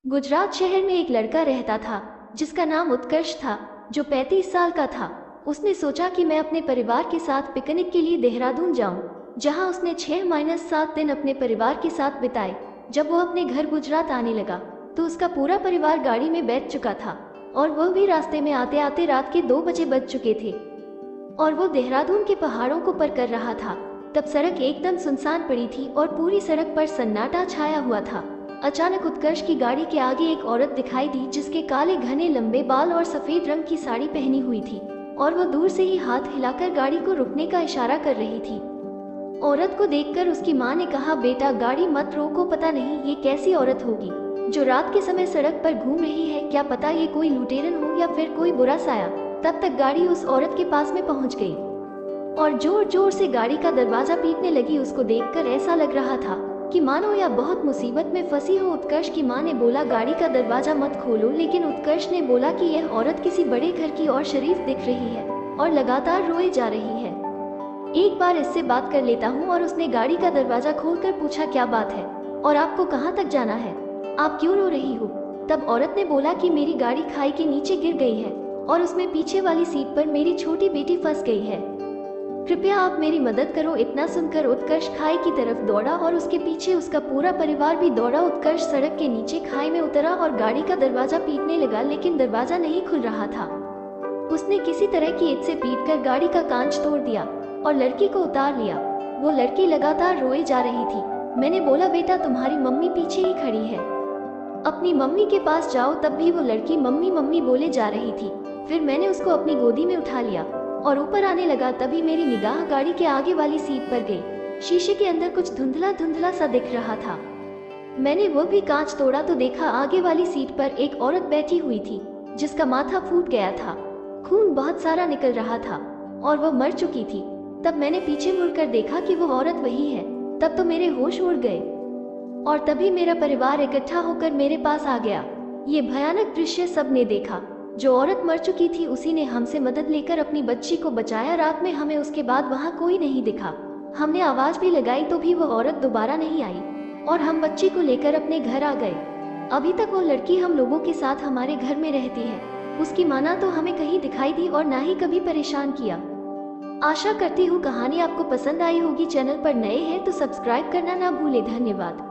गुजरात शहर में एक लड़का रहता था जिसका नाम उत्कर्ष था, जो 35 साल का था। उसने सोचा कि मैं अपने परिवार के साथ पिकनिक के लिए देहरादून जाऊं, जहां उसने 6-7 दिन अपने परिवार के साथ बिताए। जब वो अपने घर गुजरात आने लगा तो उसका पूरा परिवार गाड़ी में बैठ चुका था और वह भी रास्ते में आते आते रात के 2 बजे बज चुके थे और वो देहरादून के पहाड़ों को पार कर रहा था। तब सड़क एकदम सुनसान पड़ी थी और पूरी सड़क पर सन्नाटा छाया हुआ था। अचानक उत्कर्ष की गाड़ी के आगे एक औरत दिखाई दी, जिसके काले घने लंबे बाल और सफेद रंग की साड़ी पहनी हुई थी और वो दूर से ही हाथ हिलाकर गाड़ी को रुकने का इशारा कर रही थी। औरत को देखकर उसकी माँ ने कहा, बेटा गाड़ी मत रोको, पता नहीं ये कैसी औरत होगी जो रात के समय सड़क पर घूम रही है, क्या पता ये कोई लुटेरन हो या फिर कोई बुरा साया। तब तक गाड़ी उस औरत के पास में पहुंच गई और जोर जोर से गाड़ी का दरवाजा पीटने लगी। उसको देखकर ऐसा लग रहा था कि मानो या बहुत मुसीबत में फंसी हो। उत्कर्ष की माँ ने बोला, गाड़ी का दरवाजा मत खोलो, लेकिन उत्कर्ष ने बोला कि यह औरत किसी बड़े घर की और शरीफ दिख रही है और लगातार रोए जा रही है, एक बार इससे बात कर लेता हूँ। और उसने गाड़ी का दरवाजा खोलकर पूछा, क्या बात है और आपको कहाँ तक जाना है, आप क्यों रो रही हो। तब औरत ने बोला कि मेरी गाड़ी खाई के नीचे गिर गई है और उसमें पीछे वाली सीट पर मेरी छोटी बेटी फंस गई है, कृपया आप मेरी मदद करो। इतना सुनकर उत्कर्ष खाई की तरफ दौड़ा और उसके पीछे उसका पूरा परिवार भी दौड़ा। उत्कर्ष सड़क के नीचे खाई में उतरा और गाड़ी का दरवाजा पीटने लगा, लेकिन दरवाजा नहीं खुल रहा था। उसने किसी तरह की ईंट से पीटकर गाड़ी का कांच तोड़ दिया और लड़की को उतार लिया। वो लड़की लगातार रोए जा रही थी। मैंने बोला, बेटा तुम्हारी मम्मी पीछे ही खड़ी है, अपनी मम्मी के पास जाओ। तब भी वो लड़की मम्मी मम्मी बोले जा रही थी। फिर मैंने उसको अपनी गोदी में उठा लिया और ऊपर आने लगा। तभी मेरी निगाह गाड़ी के आगे वाली सीट पर गई। शीशे के अंदर कुछ धुंधला धुंधला सा दिख रहा था। मैंने वो भी कांच तोड़ा तो देखा आगे वाली सीट पर एक औरत बैठी हुई थी, जिसका माथा फूट गया था, खून बहुत सारा निकल रहा था और वो मर चुकी थी। तब मैंने पीछे मुड़कर देखा कि वो औरत वही है। तब तो मेरे होश उड़ गए और तभी मेरा परिवार इकट्ठा होकर मेरे पास आ गया। ये भयानक दृश्य सबने देखा। जो औरत मर चुकी थी उसी ने हमसे मदद लेकर अपनी बच्ची को बचाया। रात में हमें उसके बाद वहाँ कोई नहीं दिखा। हमने आवाज भी लगाई तो भी वो औरत दोबारा नहीं आई और हम बच्ची को लेकर अपने घर आ गए। अभी तक वो लड़की हम लोगों के साथ हमारे घर में रहती है। उसकी माँ ना तो हमें कहीं दिखाई दी और ना ही कभी परेशान किया। आशा करती हूँ कहानी आपको पसंद आई होगी। चैनल पर नए हैं तो सब्सक्राइब करना ना भूले। धन्यवाद।